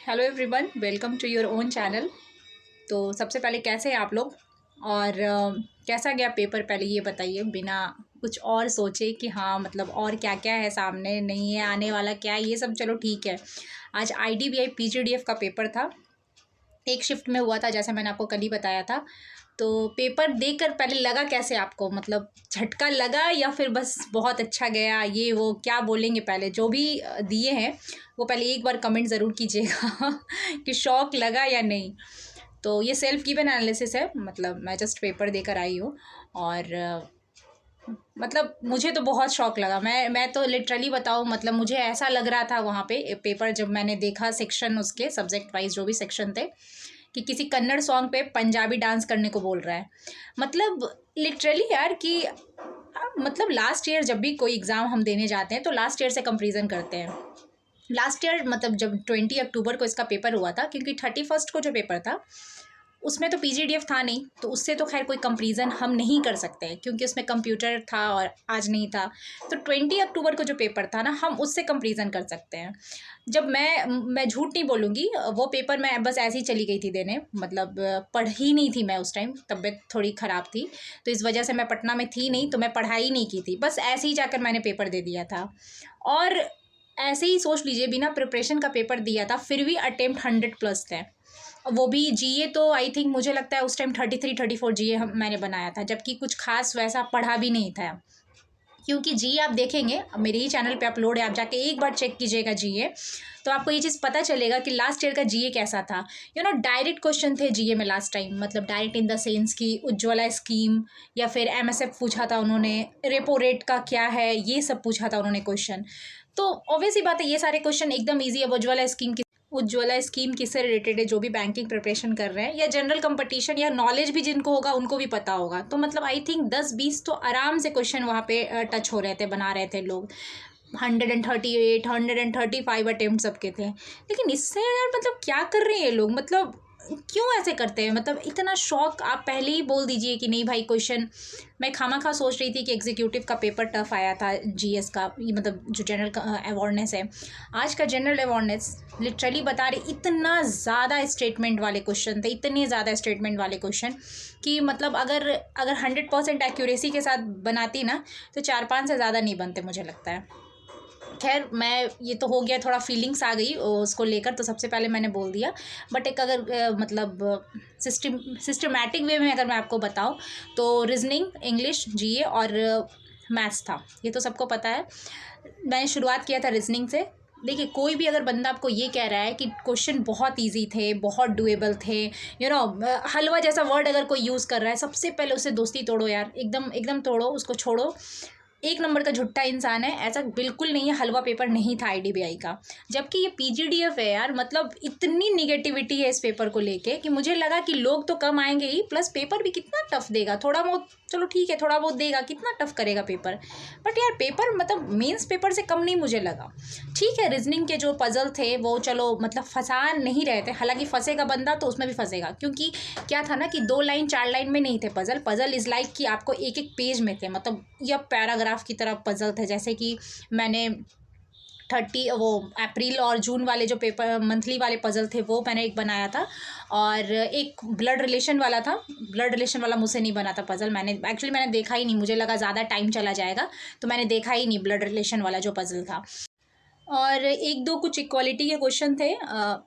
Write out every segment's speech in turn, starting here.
Hello everyone, welcome to your own channel. तो सबसे पहले कैसे हैं आप लोग और कैसा गया पेपर, पहले ये बताइए बिना कुछ और सोचे कि हाँ मतलब और क्या क्या है, सामने नहीं है, आने वाला क्या है, ये सब चलो ठीक है। आज IDBI PGDF का पेपर था, एक शिफ्ट में हुआ था जैसे मैंने आपको कल ही बताया था। तो पेपर देखकर पहले लगा कैसे आपको, मतलब झटका लगा या फिर बस बहुत अच्छा गया, ये वो क्या बोलेंगे? पहले जो भी दिए हैं वो पहले एक बार कमेंट ज़रूर कीजिएगा कि शौक लगा या नहीं। तो ये सेल्फ गिवन एनालिसिस है, मतलब मैं जस्ट पेपर देकर आई हूँ और मतलब मुझे तो बहुत शौक लगा। मैं तो लिटरली बताऊँ, मतलब मुझे ऐसा लग रहा था वहाँ पे पेपर जब मैंने देखा, सेक्शन उसके सब्जेक्ट वाइज जो भी सेक्शन थे, कि किसी कन्नड़ सॉन्ग पे पंजाबी डांस करने को बोल रहा है। मतलब लिटरली यार कि मतलब लास्ट ईयर जब भी कोई एग्ज़ाम हम देने जाते हैं तो लास्ट ईयर से कंपेरिजन करते हैं। लास्ट ईयर मतलब जब 20 अक्टूबर को इसका पेपर हुआ था, क्योंकि 31 को जो पेपर था उसमें तो PGDF था नहीं, तो उससे तो खैर कोई कंपेरिजन हम नहीं कर सकते क्योंकि उसमें कंप्यूटर था और आज नहीं था। तो 20 अक्टूबर को जो पेपर था ना, हम उससे कंपेरिजन कर सकते हैं। जब मैं झूठ नहीं बोलूँगी, वो पेपर मैं बस ऐसे ही चली गई थी देने, मतलब पढ़ी नहीं थी मैं उस टाइम, तबीयत थोड़ी ख़राब थी तो इस वजह से मैं पटना में थी नहीं, तो मैं पढ़ाई नहीं की थी, बस ऐसे ही जाकर मैंने पेपर दे दिया था। और ऐसे ही सोच लीजिए, बिना प्रिपरेशन का पेपर दिया था, फिर भी अटेम्प्ट 100+ थे। वो भी GA तो आई थिंक मुझे लगता है उस टाइम 33-34 GA मैंने बनाया था, जबकि कुछ खास वैसा पढ़ा भी नहीं था। क्योंकि GA आप देखेंगे मेरे ही चैनल पे अपलोड है, आप जाके एक बार चेक कीजिएगा GA, तो आपको ये चीज़ पता चलेगा कि लास्ट ईयर का GA कैसा था। डायरेक्ट क्वेश्चन थे GA में लास्ट टाइम, मतलब डायरेक्ट इन द सेंस की उज्ज्वला स्कीम या फिर MSF पूछा था उन्होंने, रेपो रेट का क्या है, ये सब पूछा था उन्होंने क्वेश्चन। तो ऑब्वियस ही बात है, ये सारे क्वेश्चन एकदम ईजी है। उज्ज्वला स्कीम किससे रिलेटेड है, जो भी बैंकिंग प्रिपरेशन कर रहे हैं या जनरल कंपटीशन या नॉलेज भी जिनको होगा उनको भी पता होगा। तो मतलब आई थिंक 10-20 तो आराम से क्वेश्चन वहाँ पे टच हो रहे थे, बना रहे थे लोग। 138 135 अटेम्प्ट सबके थे। लेकिन इससे यार मतलब क्या कर रहे हैं ये लोग, मतलब क्यों ऐसे करते हैं? मतलब इतना शौक आप पहले ही बोल दीजिए कि नहीं भाई क्वेश्चन। मैं खामा सोच रही थी कि एग्जीक्यूटिव का पेपर टफ आया था, GS का, मतलब जो जनरल अवेयरनेस है। आज का जनरल अवेयरनेस लिटरली बता रहे, इतना ज़्यादा स्टेटमेंट वाले क्वेश्चन थे, इतने ज़्यादा स्टेटमेंट वाले क्वेश्चन कि मतलब अगर 100% एक्यूरेसी के साथ बनाती ना, तो 4-5 से ज़्यादा नहीं बनते मुझे लगता है। खैर, मैं ये तो हो गया, थोड़ा फीलिंग्स आ गई उसको लेकर, तो सबसे पहले मैंने बोल दिया। बट एक अगर मतलब सिस्टमैटिक वे में अगर मैं आपको बताऊं, तो रीजनिंग, इंग्लिश, GA और मैथ्स था, ये तो सबको पता है। मैंने शुरुआत किया था रीजनिंग से। देखिए, कोई भी अगर बंदा आपको ये कह रहा है कि क्वेश्चन बहुत इजी थे, बहुत डुएबल थे, हलवा जैसा वर्ड अगर कोई यूज़ कर रहा है, सबसे पहले उससे दोस्ती तोड़ो यार, एकदम एकदम तोड़ो, उसको छोड़ो। एक नंबर का झुट्टा इंसान है, ऐसा बिल्कुल नहीं है। हलवा पेपर नहीं था IDBI का, जबकि ये PGDF है यार। मतलब इतनी निगेटिविटी है इस पेपर को लेके कि मुझे लगा कि लोग तो कम आएंगे ही, प्लस पेपर भी कितना टफ देगा। थोड़ा बहुत चलो ठीक है, थोड़ा बहुत देगा, कितना टफ करेगा पेपर। बट यार पेपर मतलब मेंस पेपर से कम नहीं मुझे लगा। ठीक है, रीजनिंग के जो पजल थे वो चलो मतलब फंसा नहीं रहे थे, हालांकि फंसेगा बंदा तो उसमें भी फंसेगा, क्योंकि क्या था ना कि 2 लाइन 4 लाइन में नहीं थे पजल इज़ लाइक कि आपको एक एक पेज में थे, मतलब या पैराग्राफ की तरह पजल थे। जैसे कि मैंने 30 वो अप्रैल और जून वाले जो पेपर मंथली वाले पजल थे वो मैंने एक बनाया था, और एक ब्लड रिलेशन वाला था। ब्लड रिलेशन वाला मुझसे नहीं बना था पजल, मैंने देखा ही नहीं, मुझे लगा ज़्यादा टाइम चला जाएगा, तो मैंने देखा ही नहीं ब्लड रिलेशन वाला जो पजल था। और एक दो कुछ इक्वालिटी के क्वेश्चन थे,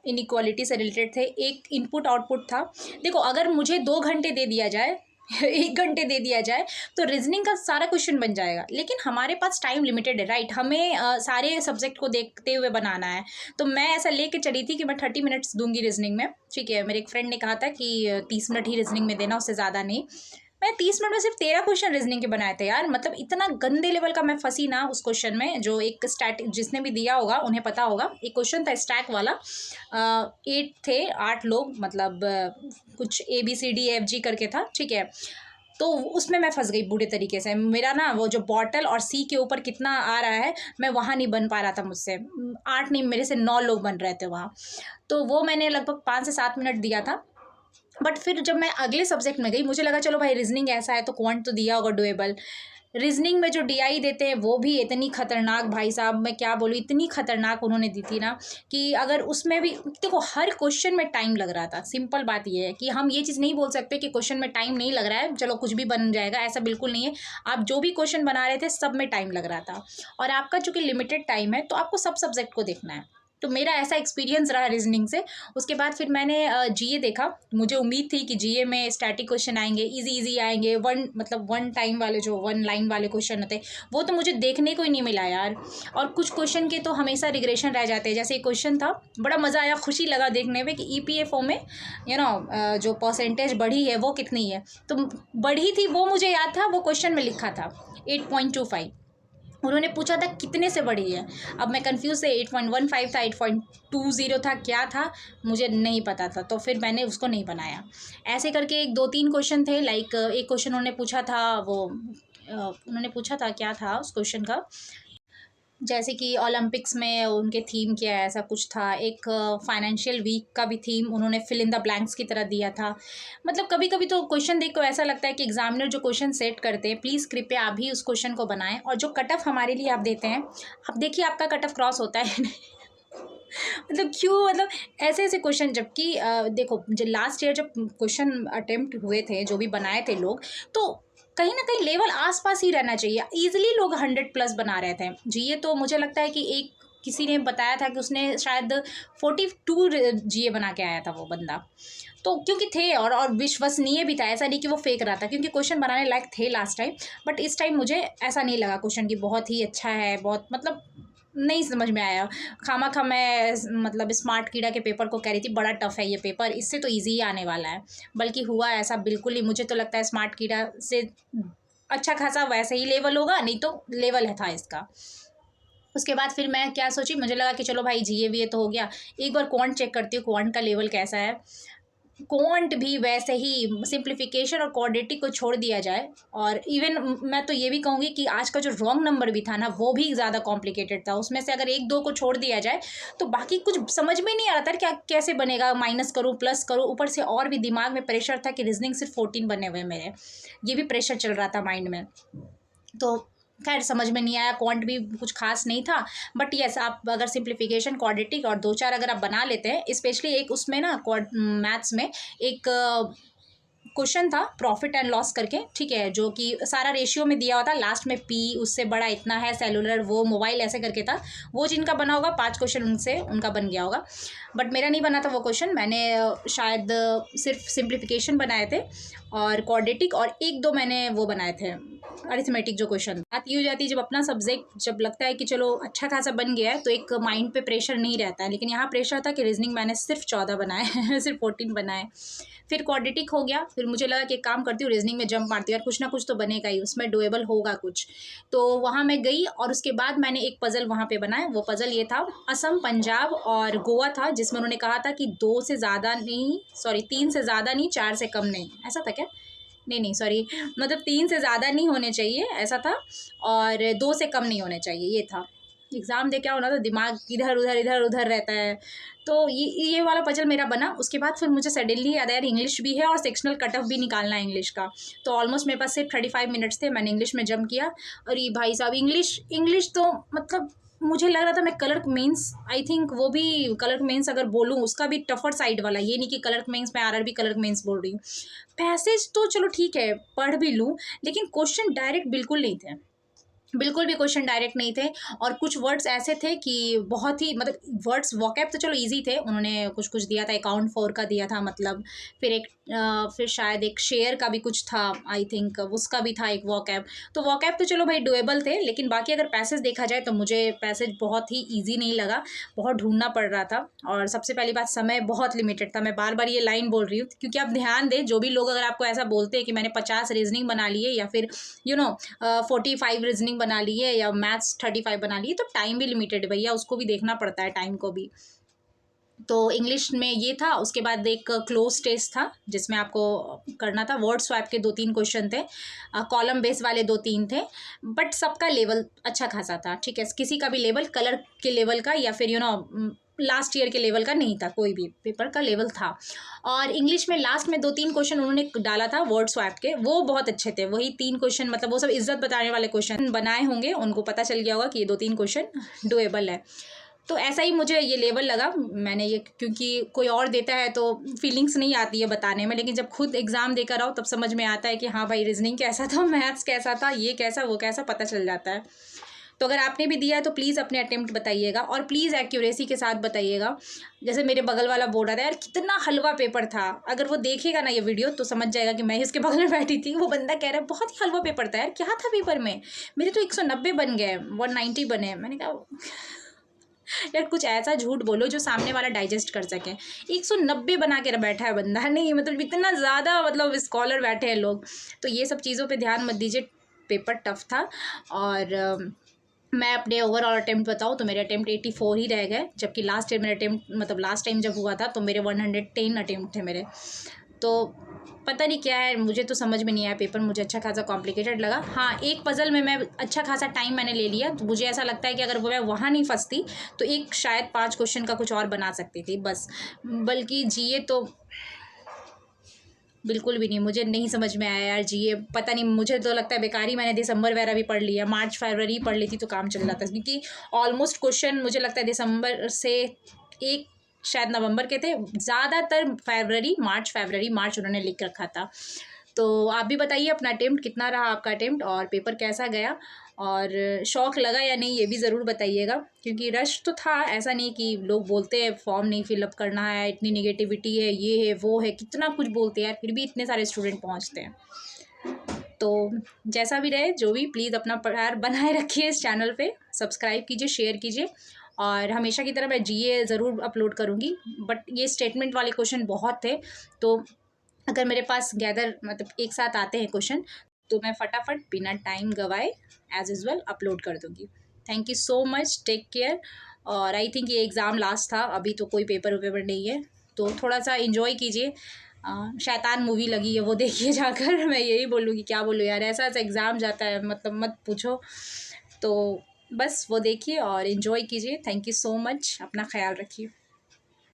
इनइक्वालिटी से रिलेटेड थे। एक इनपुट आउटपुट था। देखो, अगर मुझे 2 घंटे दे दिया जाए 1 घंटे दे दिया जाए तो रीजनिंग का सारा क्वेश्चन बन जाएगा, लेकिन हमारे पास टाइम लिमिटेड है, राइट? हमें सारे सब्जेक्ट को देखते हुए बनाना है। तो मैं ऐसा लेके चली थी कि मैं 30 मिनट्स दूंगी रीजनिंग में, ठीक है। मेरे एक फ्रेंड ने कहा था कि 30 मिनट ही रीजनिंग में देना, उससे ज़्यादा नहीं। मैं 30 मिनट में सिर्फ 13 क्वेश्चन रीजनिंग के बनाए थे यार। मतलब इतना गंदे लेवल का मैं फंसी ना उस क्वेश्चन में। जो एक स्टैट जिसने भी दिया होगा उन्हें पता होगा, एक क्वेश्चन था स्टैक वाला। 8 थे, 8 लोग, मतलब कुछ ABCDFG करके था, ठीक है। तो उसमें मैं फंस गई बुरे तरीके से। मेरा ना वो जो बॉटल और C के ऊपर कितना आ रहा है, मैं वहाँ नहीं बन पा रहा था मुझसे। 8 नहीं, मेरे से 9 लोग बन रहे थे वहाँ। तो वो मैंने लगभग 5 से 7 मिनट दिया था। बट फिर जब मैं अगले सब्जेक्ट में गई, मुझे लगा चलो भाई रीजनिंग ऐसा है तो क्वांट तो दिया होगा डुएबल। रीजनिंग में जो DI देते हैं वो भी इतनी खतरनाक, भाई साहब मैं क्या बोलूँ, इतनी खतरनाक उन्होंने दी थी ना कि अगर उसमें भी देखो हर क्वेश्चन में टाइम लग रहा था। सिंपल बात ये है कि हम ये चीज़ नहीं बोल सकते कि क्वेश्चन में टाइम नहीं लग रहा है चलो कुछ भी बन जाएगा, ऐसा बिल्कुल नहीं है। आप जो भी क्वेश्चन बना रहे थे सब में टाइम लग रहा था, और आपका चूँकि लिमिटेड टाइम है तो आपको सब सब्जेक्ट को देखना है। तो मेरा ऐसा एक्सपीरियंस रहा रीजनिंग से। उसके बाद फिर मैंने GA देखा। मुझे उम्मीद थी कि GA में स्टैटिक क्वेश्चन आएंगे, इजी आएंगे, वन टाइम वाले जो वन लाइन वाले क्वेश्चन होते वो तो मुझे देखने को ही नहीं मिला यार। और कुछ क्वेश्चन के तो हमेशा रिग्रेशन रह जाते हैं। जैसे एक क्वेश्चन था, बड़ा मज़ा आया, खुशी लगा देखने में कि EPFO में जो परसेंटेज बढ़ी है वो कितनी है। तो बढ़ी थी वो मुझे याद था, वो क्वेश्चन में लिखा था 8.25। उन्होंने पूछा था कितने से बढ़ी है। अब मैं कंफ्यूज से 8.15 था, 8.20 था, क्या था मुझे नहीं पता था, तो फिर मैंने उसको नहीं बनाया। ऐसे करके एक 2-3 क्वेश्चन थे। लाइक एक क्वेश्चन उन्होंने पूछा था, वो उन्होंने पूछा था, क्या था उस क्वेश्चन का, जैसे कि ओलंपिक्स में उनके थीम क्या है, ऐसा कुछ था। एक फाइनेंशियल वीक का भी थीम उन्होंने फिल इन द ब्लैंक्स की तरह दिया था। मतलब कभी कभी तो क्वेश्चन देख को ऐसा लगता है कि एग्जामिनर जो क्वेश्चन सेट करते हैं, प्लीज़ कृपया आप भी उस क्वेश्चन को बनाएं। और जो कट ऑफ हमारे लिए आप देते हैं, आप देखिए आपका कट ऑफ क्रॉस होता है मतलब क्यों, मतलब ऐसे ऐसे क्वेश्चन, जबकि देखो जो लास्ट ईयर जब क्वेश्चन अटेम्प्ट हुए थे, जो भी बनाए थे लोग, तो कहीं ना कहीं लेवल आसपास ही रहना चाहिए। इजीली लोग 100+ बना रहे थे। GA तो मुझे लगता है कि एक किसी ने बताया था कि उसने शायद 42 GA बना के आया था वो बंदा। तो क्योंकि थे और विश्वसनीय भी था, ऐसा नहीं कि वो फेक रहा था, क्योंकि क्वेश्चन बनाने लायक थे लास्ट टाइम। बट इस टाइम मुझे ऐसा नहीं लगा क्वेश्चन की बहुत ही अच्छा है, बहुत मतलब नहीं समझ में आया। खामा मैं मतलब स्मार्ट कीड़ा के पेपर को कह रही थी बड़ा टफ है ये पेपर, इससे तो इजी ही आने वाला है, बल्कि हुआ ऐसा बिल्कुल ही। मुझे तो लगता है स्मार्ट कीड़ा से अच्छा खासा वैसे ही लेवल होगा, नहीं तो लेवल है था इसका। उसके बाद फिर मैं क्या सोची, मुझे लगा कि चलो भाई GA तो हो गया, एक बार क्वांट चेक करती हूँ क्वांट का लेवल कैसा है। क्वांट भी वैसे ही सिंप्लीफिकेशन और क्वाड्रेटिक को छोड़ दिया जाए, और इवन मैं तो ये भी कहूँगी कि आज का जो रॉन्ग नंबर भी था ना, वो भी ज़्यादा कॉम्प्लिकेटेड था। उसमें से अगर 1-2 को छोड़ दिया जाए तो बाकी कुछ समझ में नहीं आ रहा था क्या कैसे बनेगा, माइनस करूँ प्लस करूँ। ऊपर से और भी दिमाग में प्रेशर था कि रीजनिंग सिर्फ 14 बने हुए मेरे, ये भी प्रेशर चल रहा था माइंड में। तो खैर समझ में नहीं आया, क्वांट भी कुछ खास नहीं था। बट यस, आप अगर सिंप्लीफिकेशन क्वाड्रेटिक और 2-4 अगर आप बना लेते हैं, स्पेशली एक उसमें ना मैथ्स में एक क्वेश्चन था प्रॉफिट एंड लॉस करके, ठीक है, जो कि सारा रेशियो में दिया हुआ था, लास्ट में P उससे बड़ा इतना है, सेलुलर वो मोबाइल ऐसे करके था। वो जिनका बना होगा 5 क्वेश्चन उनसे उनका बन गया होगा, बट मेरा नहीं बना था वो क्वेश्चन। मैंने शायद सिर्फ सिंप्लीफिकेशन बनाए थे और क्वाड्रेटिक, और 1-2 मैंने वो बनाए थे अरिथमेटिक जो क्वेश्चन। बात ये हो जाती है जब अपना सब्जेक्ट जब लगता है कि चलो अच्छा खासा बन गया है तो एक माइंड पे प्रेशर नहीं रहता है, लेकिन यहाँ प्रेशर था कि रीजनिंग मैंने सिर्फ 14 बनाए सिर्फ 14 बनाए। फिर क्वाड्रेटिक हो गया, फिर मुझे लगा कि एक काम करती हूँ रीजनिंग में जंप मारती हूँ, यार कुछ ना कुछ तो बनेगा ही, उसमें डुएबल होगा कुछ। तो वहाँ मैं गई और उसके बाद मैंने एक पज़ल वहाँ पे बनाया। वो पज़ल ये था, असम, पंजाब और गोवा था, जिसमें उन्होंने कहा था कि 2 से ज़्यादा नहीं, सॉरी 3 से ज़्यादा नहीं, 4 से कम नहीं, ऐसा था क्या, नहीं सॉरी, मतलब 3 से ज़्यादा नहीं होने चाहिए ऐसा था, और 2 से कम नहीं होने चाहिए, ये था। एग्ज़ाम दे क्या होना तो दिमाग इधर उधर रहता है। तो ये वाला पजल मेरा बना। उसके बाद फिर मुझे सडनली याद आया इंग्लिश भी है और सेक्शनल कट ऑफ भी निकालना है इंग्लिश का। तो ऑलमोस्ट मेरे पास सिर्फ 35 मिनट्स थे, मैंने इंग्लिश में जंप किया। अरे भाई साहब, इंग्लिश तो मतलब मुझे लग रहा था मैं क्लर्क मेंस, आई थिंक वो भी क्लर्क मेंस अगर बोलूँ उसका भी टफर साइड वाला, ये नहीं कि क्लर्क मेंस मैं RRB क्लर्क मेंस बोल रही हूँ। पैसेज तो चलो ठीक है पढ़ भी लूँ, लेकिन क्वेश्चन डायरेक्ट बिल्कुल नहीं थे, बिल्कुल भी क्वेश्चन डायरेक्ट नहीं थे। और कुछ वर्ड्स ऐसे थे कि बहुत ही मतलब वर्ड्स वोकैब तो चलो इजी थे, उन्होंने कुछ कुछ दिया था, अकाउंट 4 का दिया था मतलब, फिर शायद एक शेयर का भी कुछ था, आई थिंक उसका भी था एक वोकैब। तो वोकैब तो चलो भाई डुएबल थे, लेकिन बाकी अगर पैसेज देखा जाए तो मुझे पैसेज बहुत ही ईजी नहीं लगा, बहुत ढूंढना पड़ रहा था। और सबसे पहली बात, समय बहुत लिमिटेड था। मैं बार बार ये लाइन बोल रही हूँ क्योंकि आप ध्यान दें, जो भी लोग अगर आपको ऐसा बोलते हैं कि मैंने 50 रीजनिंग बना लिए या फिर 45 रीजनिंग बना लिए या मैथ्स 35 बना लिए, तो टाइम भी लिमिटेड है भैया, उसको भी देखना पड़ता है टाइम को भी। तो इंग्लिश में ये था। उसके बाद एक क्लोज टेस्ट था जिसमें आपको करना था, वर्ड स्वैप के 2-3 क्वेश्चन थे, कॉलम बेस वाले 2-3 थे, बट सबका लेवल अच्छा खासा था, ठीक है, किसी का भी लेवल कलर के लेवल का या फिर लास्ट ईयर के लेवल का नहीं था, कोई भी पेपर का लेवल था। और इंग्लिश में लास्ट में 2-3 क्वेश्चन उन्होंने डाला था वर्ड स्वैप के, वो बहुत अच्छे थे। वही 3 क्वेश्चन, मतलब वो सब इज्जत बताने वाले क्वेश्चन बनाए होंगे, उनको पता चल गया होगा कि ये 2-3 क्वेश्चन डुएबल है। तो ऐसा ही मुझे ये लेवल लगा। मैंने ये, क्योंकि कोई और देता है तो फीलिंग्स नहीं आती है बताने में, लेकिन जब खुद एग्ज़ाम देकर आओ तब समझ में आता है कि हाँ भाई, रीजनिंग कैसा था, मैथ्स कैसा था, ये कैसा वो कैसा, पता चल जाता है। तो अगर आपने भी दिया है तो प्लीज़ अपने अटेम्प्ट बताइएगा, और प्लीज़ एक्यूरेसी के साथ बताइएगा। जैसे मेरे बगल वाला बोल रहा था, यार कितना हलवा पेपर था। अगर वो देखेगा ना ये वीडियो तो समझ जाएगा कि मैं ही उसके बगल में बैठी थी। वो बंदा कह रहा है बहुत ही हलवा पेपर था यार, क्या था पेपर में, मेरे तो 190 बन गए, 190 बने। मैंने कहा यार कुछ ऐसा झूठ बोलो जो सामने वाला डाइजेस्ट कर सके। 190 बना के बैठा है बंदा, नहीं मतलब इतना ज़्यादा मतलब स्कॉलर बैठे हैं लोग। तो ये सब चीज़ों पे ध्यान मत दीजिए, पेपर टफ था। और मैं अपने ओवरऑल अटेम्प्ट बताऊँ तो मेरे अटेम्प्ट 84 ही रह गए, जबकि लास्ट ईयर मेरे अटेम्प्ट, मतलब लास्ट टाइम जब हुआ था तो मेरे 110 अटेम्प्ट थे मेरे। तो पता नहीं क्या है, मुझे तो समझ में नहीं आया पेपर, मुझे अच्छा खासा कॉम्प्लिकेटेड लगा। हाँ, एक पज़ल में मैं अच्छा खासा टाइम मैंने ले लिया, तो मुझे ऐसा लगता है कि अगर वो मैं वहाँ नहीं फंसती तो एक शायद 5 क्वेश्चन का कुछ और बना सकती थी बस। बल्कि जीए तो बिल्कुल भी नहीं, मुझे नहीं समझ में आया यार जीए। पता नहीं, मुझे तो लगता है बेकार ही मैंने दिसंबर वगैरह भी पढ़ लिया, मार्च फरवरी पढ़ ली थी तो काम चल जाता, क्योंकि ऑलमोस्ट क्वेश्चन मुझे लगता है दिसंबर से एक शायद नवंबर के थे, ज़्यादातर फरवरी मार्च उन्होंने लिख रखा था। तो आप भी बताइए अपना अटेम्प्ट कितना रहा, आपका अटेम्प्ट, और पेपर कैसा गया, और शौक लगा या नहीं ये भी ज़रूर बताइएगा। क्योंकि रश तो था, ऐसा नहीं कि लोग बोलते हैं फॉर्म नहीं फिलअप करना है, इतनी निगेटिविटी है, ये है वो है, कितना कुछ बोलते हैं यार, फिर भी इतने सारे स्टूडेंट पहुंचते हैं। तो जैसा भी रहे जो भी, प्लीज़ अपना प्यार बनाए रखिए इस चैनल पे, सब्सक्राइब कीजिए, शेयर कीजिए। और हमेशा की तरह मैं जीए ज़रूर अपलोड करूँगी, बट ये स्टेटमेंट वाले क्वेश्चन बहुत थे, तो अगर मेरे पास मतलब एक साथ आते हैं क्वेश्चन तो मैं फटाफट बिना टाइम गवाए एज यूजुअल अपलोड कर दूँगी। Thank you so much, take care. और आई थिंक ये एग्ज़ाम लास्ट था, अभी तो कोई पेपर नहीं है, तो थोड़ा सा इन्जॉय कीजिए। शैतान मूवी लगी है, वो देखिए जाकर। मैं यही बोलूँगी, क्या बोलूँ यार, ऐसा ऐसा एग्ज़ाम जाता है, मतलब मत पूछो। तो बस वो देखिए और इन्जॉय कीजिए। थैंक यू सो मच, अपना ख्याल रखिए।